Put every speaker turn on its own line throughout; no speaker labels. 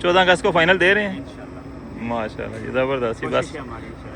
14 अगस्त को फाइनल दे रहे हैं
इंशाल्लाह।
माशाल्लाह ज़बरदस्त ही
कोशिश
बस।
है हमारी इंशाल्लाह।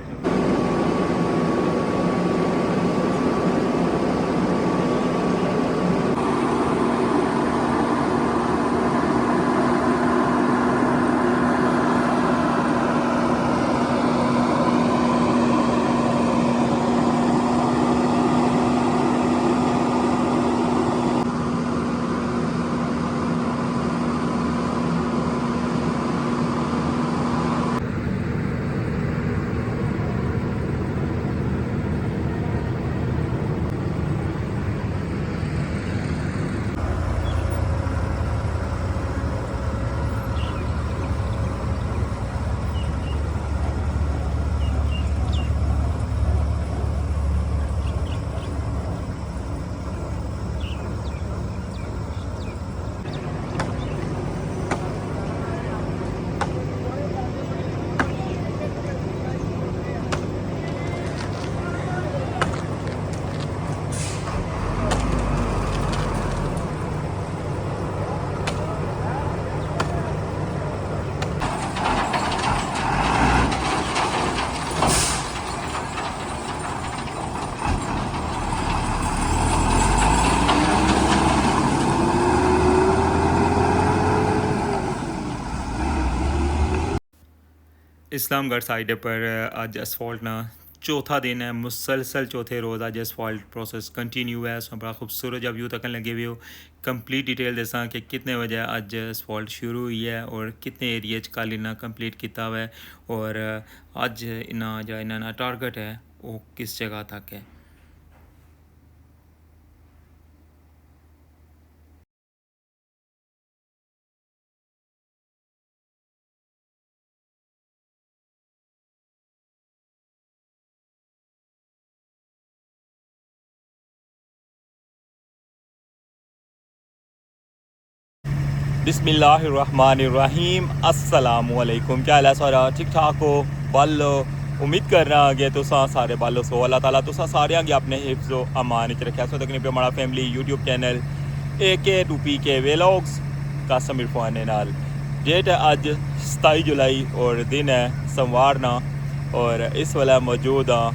इस्लामगढ़ साइड पर अज असफॉल्ट ना चौथा दिन है मुसलसल चौथे रोज़ अज असफॉल्ट प्रोसेस कंटिन्यू है। उसमें बड़ा खूबसूरत व्यू तक लगे हुए हो। कंप्लीट डिटेल दसा कि कितने बजे अज असफॉल्ट शुरू हुई है और कितने एरिए कल इन्ना कंप्लीट किया हुआ है और अज इन्ना जो इन्ना टारगेट है वो किस जगह तक है। बिस्मिल्लाहिर्रहमानिर्रहीम अस्सलामुअलैकुम। क्या हाल है सारा ठीक ठाक हो बालो। उम्मीद कर रहा कि तुसा सारे बालो सो अल्लाह ताला तुसा सारे आगे अपने हिफ्ज़ व अमान च रखा। सो तकनी पे हमारा family YouTube channel AK2PK vlogs का समीर फुआने नाल डेट है अज 27 जुलाई और दिन है सोमवार ना और इस वाला मौजूद हाँ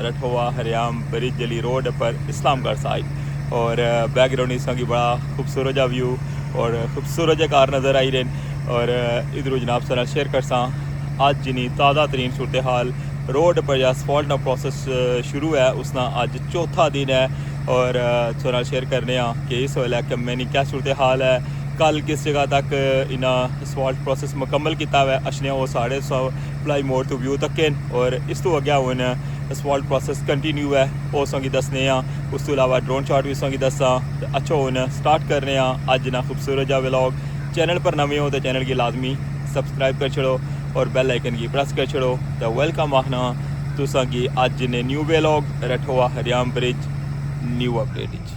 रठोवा हरियाम ब्रिज जली रोड पर इस्लामगढ़ साइड और बैकग्राउंड इसकी बड़ा खूबसूरत जा व्यू और खूबसूरत जे कार नज़र आई रहे और इधरों जनाब सर शेयर कर सा अज जिनी ताज़ा तरीन सूरत हाल रोड पर जो असफॉल्ट ना प्रोसेस शुरू है उसना अज चौथा दिन है और सर शेयर करने कि इस वेले कम्मे की क्या सूरत हाल है कल किस जगह तक इन्ना असफॉल्ट प्रोसेस मुकम्मल किया हुआ है अशने वो 150 भलाई मोड़ तो व्यू तक और इस तो अगे हूँ असफॉल्ट प्रोसेस कंटिन्यू है वो संगी दसने उस तो अलावा ड्रोन शॉट भी संगी दसा। अच्छा हूँ स्टार्ट करने अज ना खूबसूरत जा व्लॉग। चैनल पर नवे हो तो चैनल की लाजमी सब्सक्राइब कर छड़ो और बेल आइकन की प्रेस कर छड़ो तो वेलकम आखना तुसा की अज ने न्यू व्लॉग रठोवा हरियाम ब्रिज न्यू अपडेट।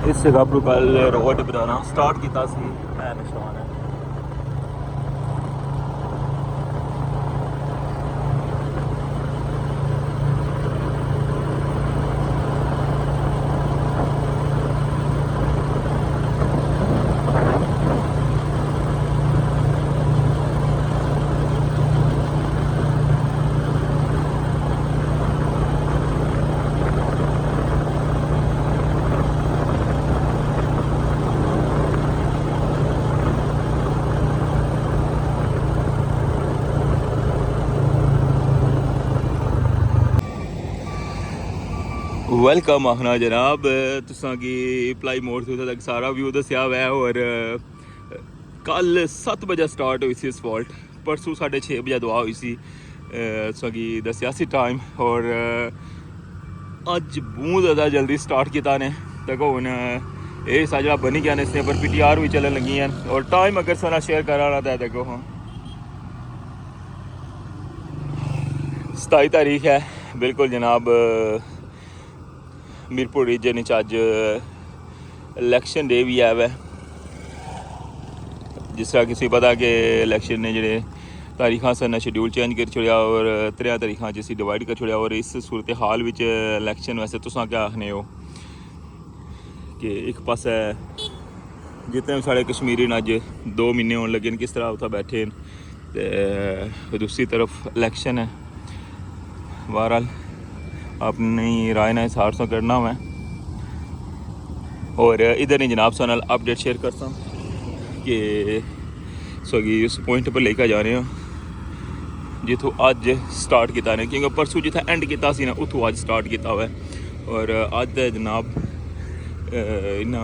इस जगह पर कल रोड बनाना स्टार्ट किया निशान है। वेलकम आखना जनाब तुसा की भलाई मोड़ तो तक सारा व्यू दसिया हुआ है और कल 7 बजे स्टार्ट हुई सी असफॉल्ट परसों 6:30 बजे दुआ हुई सी सगी दसिया सी टाइम और अज बहुत ज़्यादा जल्दी स्टार्ट किया ने देखो हुन ये सारा बनी गया इसने पर PTR भी चलन लगी हैं और टाइम अगर सारा शेयर कराना तो देखो हाँ 27 तारीख है बिल्कुल जनाब मीरपुर रीजन अज इलैक्शन डे भी है वै जिस तरह किसी पता कि इलैक्शन ने जोड़े तारीखां सन शेड्यूल चेंज कर छोड़िया और 3 तारीखां जिसी डिवाइड कर छोड़िया और इस सूरत हाल में इलैक्शन वैसे तुस क्या आखने हो कि एक पास जितने भी साढ़े कश्मीरी न अज 2 महीने होने लगे किस तरह उत्थे बैठे तो दूसरी तरफ इलैक्शन है बहरहाल अपनी राय ना हिसार से करना मैं और इधर नहीं जनाब साल अपडेट शेयर करता कि सगी उस पॉइंट पर लेकर जा रहे हो जितों अज स्टार्ट किया ने क्योंकि परसों जिथे एंड किया ना उतों अज स्टार्ट किया हुआ है और अज जनाब इन्ना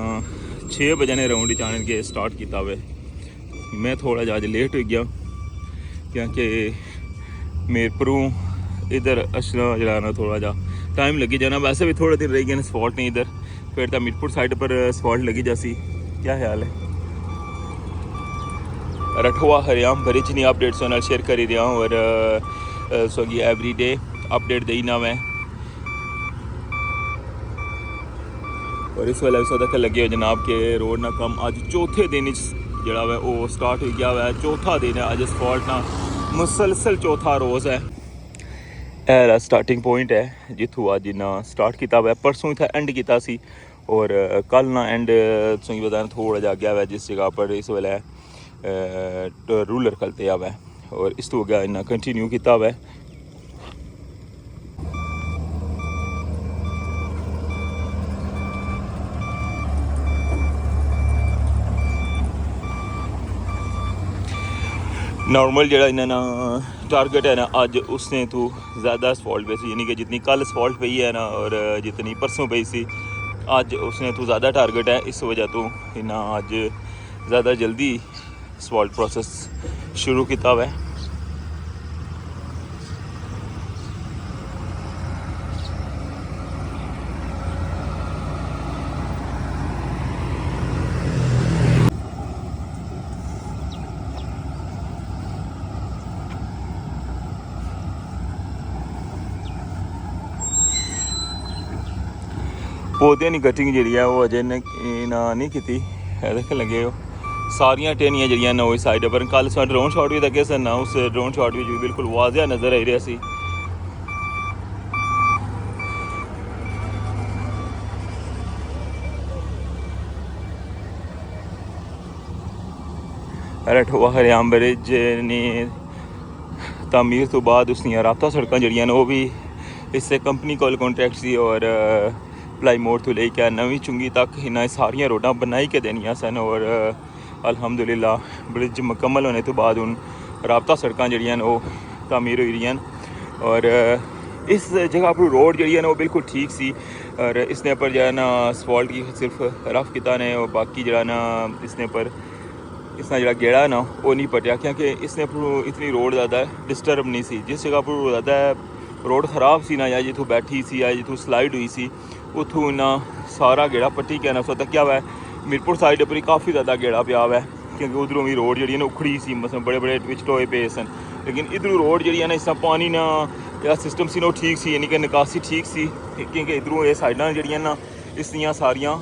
6 बजे ने राउंड आने के स्टार्ट किया हुआ है मैं थोड़ा जा अज लेट हो गया क्योंकि मीरपुरों इधर अशना जरा ना थोड़ा जा टाइम लगी जाना वैसे भी थोड़े दिन रह गए स्पॉट नहीं इधर फिर तो मीरपुर साइड पर स्पॉट लगी जासी क्या ख्याल है रठवा हरियाम ब्रिज नहीं अपडेट्स शेयर कर ही रहा हूँ और सगी एवरी डे अपडेट देना मैं और इस वेले सौ तक लगे हो जनाब के रोड ना कम अज चौथे दिन जड़ा वै वो स्टार्ट हो गया वै चौथा दिन है अज स्पॉट ना मुसलसल चौथा रोज़ है यह स्टार्टिंग पॉइंट है जितों अज इन्ना स्टार्ट किया हुआ परसों इतना एंड किया सी और कल ना एंड तुम बताना थोड़ा जा गया हुआ जिस जगह पर इस वेले रूलर खलते हुआ और इस तो अगर इन्ना कंटिन्यू किया हुआ नॉर्मल जरा इन्ना टारगेट है ना अज उसने तो ज़्यादा असफॉल्ट पे सी यानी कि जितनी कल असफॉल्ट पई है ना और जितनी परसों पई सी अज उसने तो ज़्यादा टारगेट है इस वजह तो इन्ना अज ज़्यादा जल्दी असफॉल्ट प्रोसेस शुरू किया हुआ है पौधे की कटिंग जी है वो अजे नहीं की देख लगे हो सारिया टेनियां जड़ियाँ ना उस साइड पर कल सा ड्रोन शॉट भी तक सन उस ड्रोन शॉट भी बिल्कुल वाजिया नज़र आई रहा सी रठवा हरियाम ब्रिज ने तामीर तो बाद उसनिया राबता सड़क जड़ियाँ वो भी इससे कंपनी को कॉन्ट्रैक्ट सी और भलाई मोड़ तो लेकर नवी चुंगी तक इन्हें सारिया रोडां बनाई के देनिया सन और अल्हम्दुलिल्लाह ब्रिज मुकम्मल होने तो बाद हूँ राबता सड़क जड़ियाँ वो तामीर हो रही और इस जगह पर रोड जी वो बिल्कुल ठीक सी और इसने पर जो है ना असफॉल्ट की सिर्फ रफ किता ने और बाकी जरा ना इसने पर इसना जरा गेड़ा है ना वो नहीं पटिया क्योंकि इसने पर इतनी रोड ज़्यादा डिस्टर्ब नहीं सी जिस जगह पर ज़्यादा रोड ख़राब सी ना या जितों बैठी सी या जितों स्लाइड हुई सी उतों इन्ना सारा गेड़ा पट्टी क्या ना सो तक क्या हुआ है मीरपुर साइड पर काफ़ी ज़्यादा गेड़ा पिया हुआ है क्योंकि उधरों भी रोड जी ना उखड़ी सी मतलब बड़े बड़े ट्विस्ट होए पे सन लेकिन इधरों रोड जी ना इस पानी ना या सिस्टम सी ना ठीक सी यानी कि निकासी ठीक सी क्योंकि इधरों ये साइडां जड़ियां ना इसलिए सारियां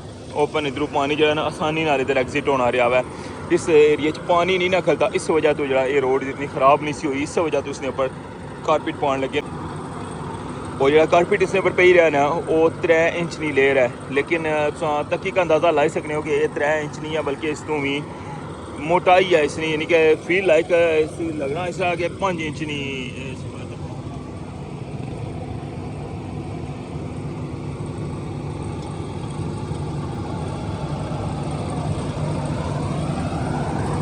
ओपन इधरों पानी जो है ना आसानी नाल इधर एग्जिट होना रहा है इस एरिए पानी नहीं ना खलता इस वजह तो जो ये रोड इतनी ख़राब नहीं सी हुई इस वजह तो इसने ऊपर कारपेट पान लगे और जो कारपेट इसने पर पे रहा ना वो 3 इंच नहीं लेयर है लेकिन तकी का अंदाज़ा लाई सकते हो कि ये 3 इंच नहीं है बल्कि इस तो भी मोटाई है इसने यानी कि फील लाइक लगना इस तरह के 5 इंच नहीं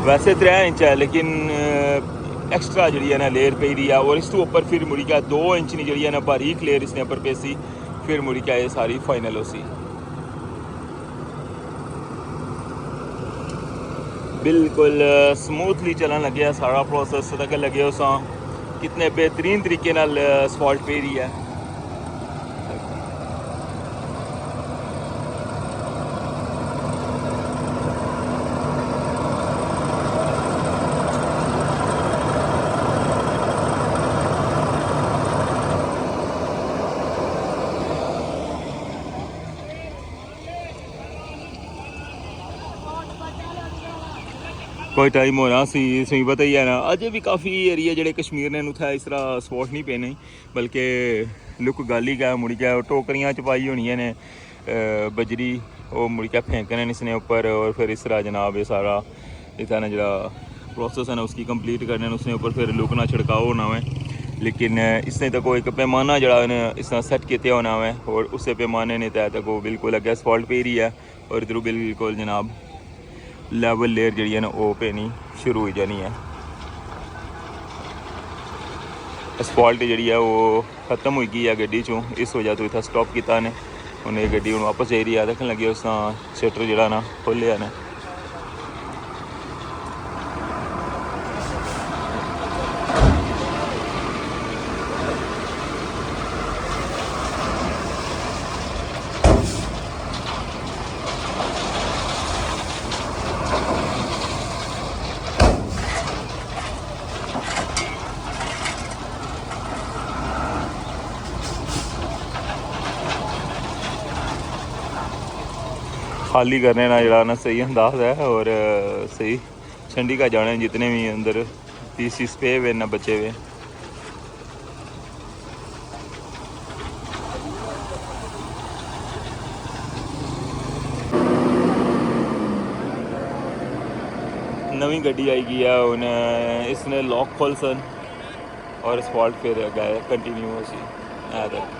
वैसे 3 इंच है लेकिन एक्स्ट्रा जी है ना लेयर पे रही है और इस तो ऊपर फिर मुड़ी क्या 2 इंच की जी है ना बारीक लेयर इसने ऊपर पे सी फिर मुड़ी क्या ये सारी फाइनल हो सी बिल्कुल स्मूथली चलन लगे सारा प्रोसेस तक लगे उस कितने बेहतरीन तरीके नाल असफाल्ट पे रही है। कोई टाइम होना सी सी पता ही है ना, अजे भी काफ़ी एरिया जेह्ड़े कश्मीर ने उत्थै इस तरह स्पॉट नहीं पेने, बल्कि लुक गल ही क्या मुड़ के टोकरियां च पाई होनी ने बजरी, वो मुड़ के फेंकने इसने ऊपर, और फिर इस तरह जनाब ये सारा इतना ना जरा प्रोसेस है ना उसकी कंप्लीट करने उसने ऊपर फिर लुक ना छिड़काव होना है। लेकिन इसने तक को एक पैमाना जरा इस तरह सैट किया होना है, और उस पैमाने ने तहत तक वो बिल्कुल अगे असफाल्ट पे रही है, और इधरों बिल्कुल जनाब लैवल लेयर जी है ना वो पेनी शुरू हो जानी है। असफाल्ट जी है वो खत्म हो गई है गड्डी चों, इस वजह तो इतना स्टॉप किया ने उन्हें गड्डी हूँ वापस जा रही है, देखने लगे उस शटर जरा ना खोलिया ने। खाली करने ना जरा ना सही अंदाज है, और सही छंडी का जाने जितने भी अंदर पीसीस पे हुए ना बचे हुए। नवी गड्डी आई गई है हूँ, इसने लॉक खोल सन और असफाल्ट फिर गए कंटिन्यू उसी तक।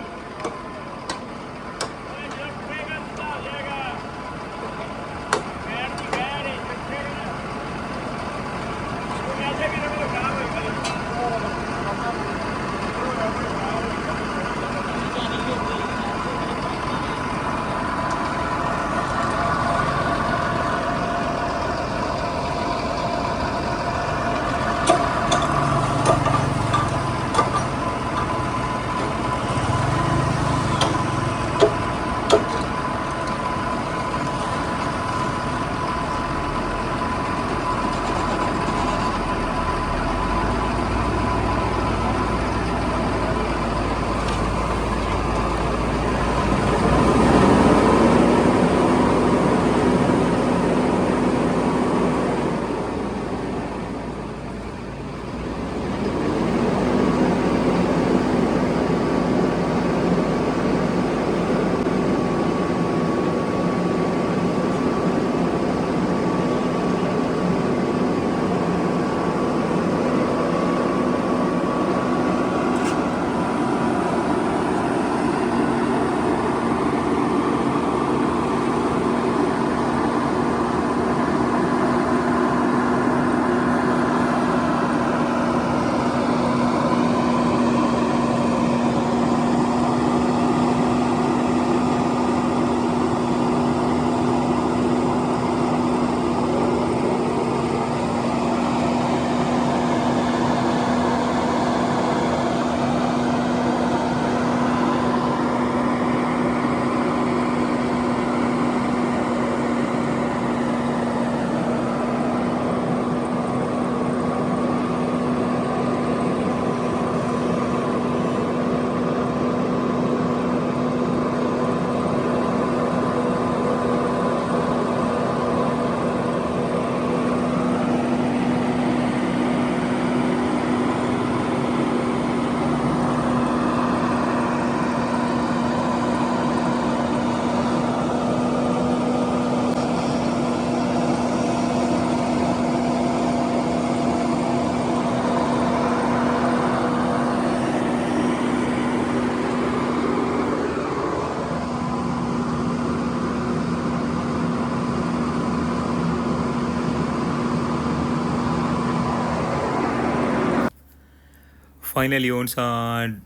फाइनली हूँ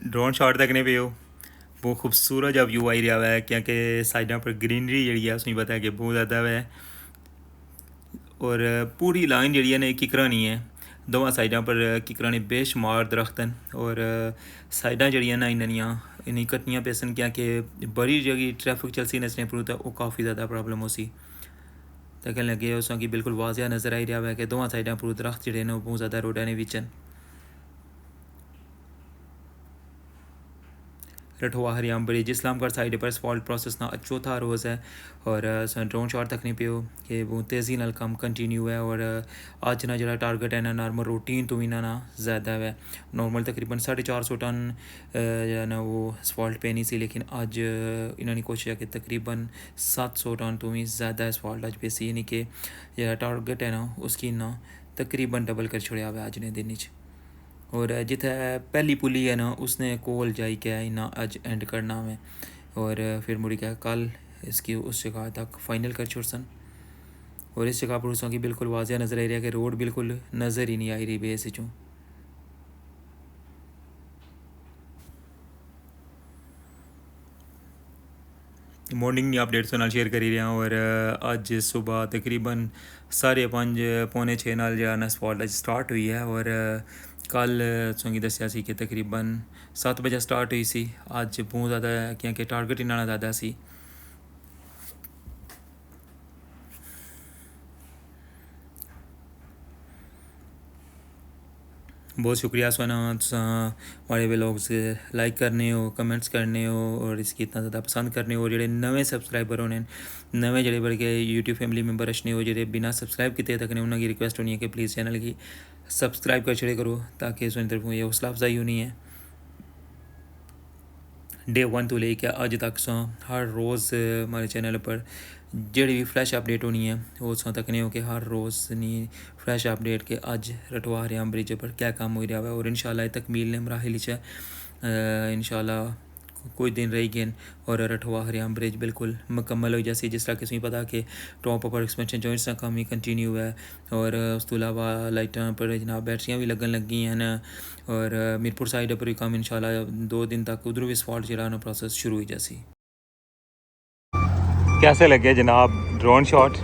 ड्रोन शॉट देखने पे हो, बहुत खूबसूरत जब व्यू आई रहा है, क्योंकि साइडा पर ग्रीनरी जी है उसमें पता है कि बहुत ज़्यादा है। और पूरी लाइन जी है ना किकरा नहीं है दोवां साइडों पर किकरा ने बेशुमार दरख्त हैं और साइडां जड़ियां ना इन्नियां इन्हीं कट्टियां पेसन क्या कि बड़ी जगह ट्रैफिक चलसी नसने पर तो वो काफ़ी ज़्यादा प्रॉब्लम हो सी तकन लगे उस की बिल्कुल वाजिया नज़र आई रहा है कि दोवां साइडों पर दरख्त जड़े ने बहुत ज़्यादा रोडा ने विचन रठवा हरियाम ब्रिज इस्लामगढ़ साइड पर स्पॉल्ट प्रोसेस ना चौथा रोज़ है और ड्रोन शॉट तक नहीं पियो कि वो तेज़ी नाल काम कंटिन्यू है और अज ना जो टारगेट है ना नॉर्मल रूटीन तो भी ना ज़्यादा है नॉर्मल तकरीबन 450 टन जो ना वो स्पॉल्ट पे नहीं सी लेकिन अज इन्होंने कोशिश है कि तकरीबन 700 टन तो भी ज़्यादा स्पॉल्ट अज पे सी यानी कि जो टारगेट है ना उसकी ना तकरीबन डबल कर छोड़ा हुआ अज ने दिन च और जिथे पहली पुली है ना उसने कोल जाई क्या इना अज एंड करना है और फिर मुड़ी क्या कल इसकी उस जगह तक फाइनल कर छोड़ सन और इस जगह पर उसों की बिल्कुल वाजिया नज़र आ रही है कि रोड बिल्कुल नज़र ही नहीं आई रही बेस चों मॉर्निंग की अपडेट्स नाल शेयर करी रहा और अज सुबह तकरीबन 5:30 पौने 6 नाल जो ना स्पॉट अज स्टार्ट हुई है और कल सोंगी दसिया सी कि तकरीबन 7 बजे स्टार्ट हुई सी अज बहुत ज़्यादा क्योंकि टारगेट इन्ना ज़्यादा सी बहुत शुक्रिया सोना हमारे व्लॉग्स लाइक करने हो कमेंट्स करने हो और इसकी इतना ज़्यादा पसंद करने हो जेडे नवे सबसक्राइबर होने नवे जेडे बड़े के यूट्यूब फैमिली मेंबर अच्छे हो जेडे बिना सबसक्राइब किए तक ने उन्होंने रिक्वेस्ट होनी है कि प्लीज़ चैनल की सबसक्राइब कर छड़े करो ताकि उस तरफ ये हौसला अफजाई होनी है डे 1 तो लेके अज तक हर रोज़ हमारे चैनल पर जेड़ी भी फ्लैश अपडेट होनी है वो तकने हो कि हर रोज़ नहीं फ्लैश अपडेट के अज रठवा हरियाम ब्रिज पर क्या काम हो रहा है और इंशाल्लाह तकमील ने मराहिल च इंशाल्लाह कोई दिन रही गए और रठवा हरियाम ब्रिज बिल्कुल मुकम्मल हो जैसे जिस तरह कि पता कि टॉप पर एक्सपेंशन जो इसका काम ही कंटिन्यू है और उस तो अलावा लाइटा पर जनाब बैटरियाँ भी लगन लगी हैं और मीरपुर साइड पर भी काम इंशाल्लाह 2 दिन तक उधर भी स्पॉट जो ना प्रोसेस शुरू हुई जैसी कैसे लगे जनाब ड्रोन शॉट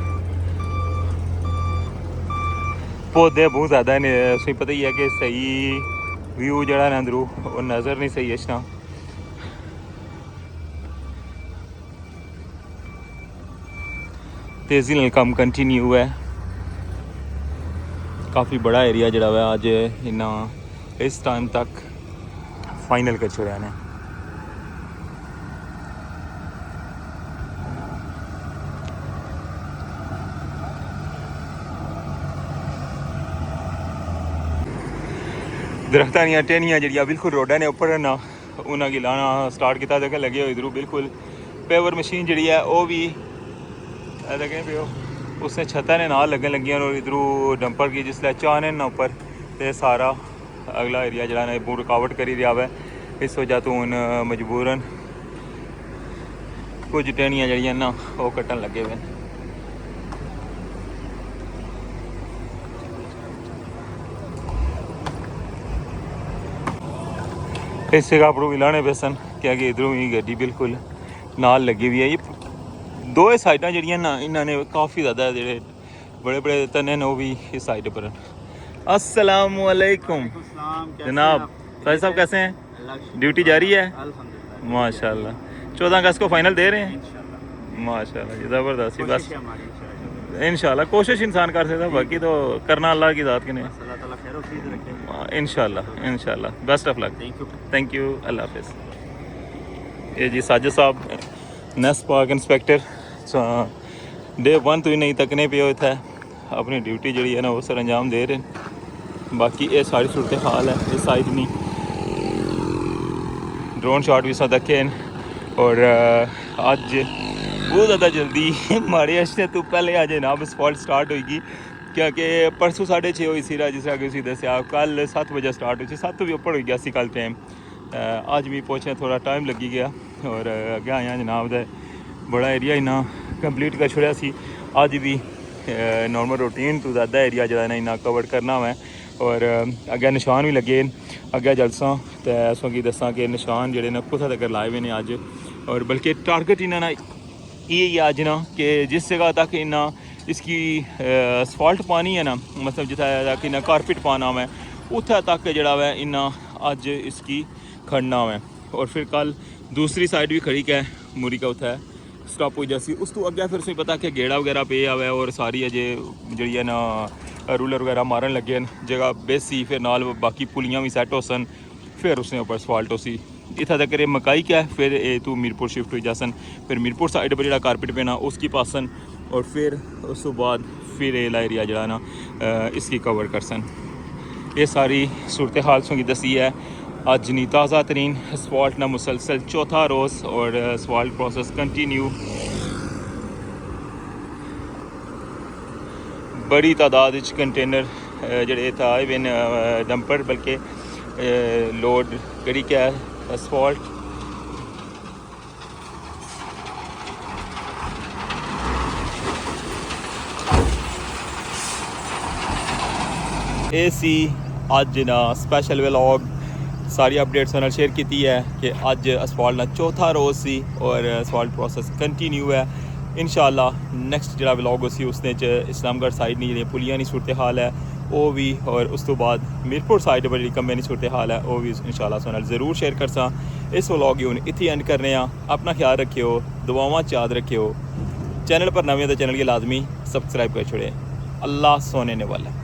पौधे बहुत ज़्यादा ने उसे पता ही है कि सही व्यू जड़ा ना अंदरू वो नज़र नहीं सही अच्छा तेज़ी नाल काम कंटिन्यू है काफ़ी बड़ा एरिया जड़ा है अज इन्ना इस टाइम तक फाइनल कर छोड़ा ने दरख्तां दियां टहनियां जड़ियां बिल्कुल रोडा ने उपर ना उन्होंने लाना स्टार्ट किया तक लगे हो इधरों बिल्कुल पेवर मशीन जी है वह भी देखें पियो उसने छत्ता ने नाल लगन लगियां और इधरों डंपर की जिसलै चाने ना उपर तो सारा अगला एरिया जरा ना रुकावट करी रहा है इस वजह तो हूँ मजबूरन कुछ टहनियां जड़ियां ना वो कट्टन लगे हुए इस जगह पर भी लाने पे सन क्योंकि इधरों ही गड्डी बिल्कुल नाल लगी हुई है ये दो साइडां जड़ियां ना इन्होंने काफ़ी ज़्यादा जेडे बड़े बड़े तने ने वो भी इस साइड पर अस्सलाम वालेकुम जनाब साहिब साहब कैसे हैं ड्यूटी जारी है माशाल्लाह 14 अगस्त को फाइनल दे रहे हैं माशाल्लाह जी ज़बरदस्त बस इंशाल्लाह कोशिश इंसान कर सकता बाकी तो करना अल्लाह की ज़ात के ने इंशाल्लाह best of luck thank you अल्लाह हाफिज़ ये जी साजिद साहब नेस्ट पार्क इंस्पेक्टर डे 1 तो ही नहीं तकने पे इत्थै अपनी ड्यूटी जी है ना वो सर अंजाम दे रहे हैं बाकी ये सारी सूरत हाल है इस साइड नहीं ड्रोन शॉट भी सब रखे और अज बहुत ज़्यादा जल्दी मारे अच्छे तो पहले अज जनाब स्पॉट स्टार्ट होगी क्योंकि परसों 6:30 हुई सी जिस तरह कि उसी दसिया कल 7 बजे स्टार्ट हुई 7 भी उपर हो गया सी कल टाइम अज भी पहुँचने थोड़ा टाइम लगी गया और अगे आया जनाब दे बड़ा एरिया इन्ना कंप्लीट कर छोड़ा सी अज भी नॉर्मल रूटीन तो ज़्यादा एरिया जो है इन्ना कवर करना है और अगे निशान भी लगे अगे जलसा तो असूँ की दसा कि निशान जोड़े कुत्थें तक लाए हुए हैं अज और बल्कि टारगेट इन्ना ये अज ना कि जिस जगह तक इन्ना इसकी असफाल्ट पानी है ना, मतलब जितना कि ना कारपेट पाना है उत्थे तक जड़ा है इन्ना अज इसकी खड़ना है। और फिर कल दूसरी साइड भी खड़ी है मूरी का उत्थे स्टॉप हो जासी। उस तो अगे फिर उसमें पता कि गेड़ा वगैरह पे आवे और सारी अजे जी है ना रूलर वगैरह मारन लगे जगह बेसी, फिर नाल बाकी पुलियां भी सैट हो सन, फिर उसने ऊपर असफाल्ट हो सी इतना तक ये मकाई क्या है। फिर ये तू मीरपुर शिफ्ट हो जासन, फिर मीरपुर साइड पर जो कारपेट पेना उसकी पासन, और फिर उस तो बाद फिर ये एरिया जरा ना इसकी कवर कर सन। ये सारी सूरत हाल की दसी है अज नी ताज़ा तरीन असफाल्ट ना मुसलसल चौथा रोज़ और असफाल्ट प्रोसेस कंटिन्यू। बड़ी तादाद कंटेनर जड़े था इवन डंपर बल्कि लोड करी क्या असफाल्ट। सी अज ना स्पैशल व्लॉग सारी अपडेट्स नाल शेयर की है कि अज असफाल्ट ना चौथा रोज़ सी और असफाल्ट प्रोसेस कंटिन्यू है। इंशाअल्लाह नेक्स्ट जो व्लॉग उसी उसने इस्लामगढ़ साइड नहीं जी पुलियां की सूरत हाल है वो भी, और उस तो बाद मीरपुर साइड पर जी कम्बे की सूरत हाल है वो भी इंशाअल्लाह सुन ज़रूर शेयर कर सा। इस व्लॉग ही हूँ इत्थे एंड करने। अपना ख्याल रखियो, दुआवां याद रखियो, चैनल पर नवे तो चैनल की लाजमी सब्सक्राइब कर छोड़े। अल्लाह सोने ने वाला।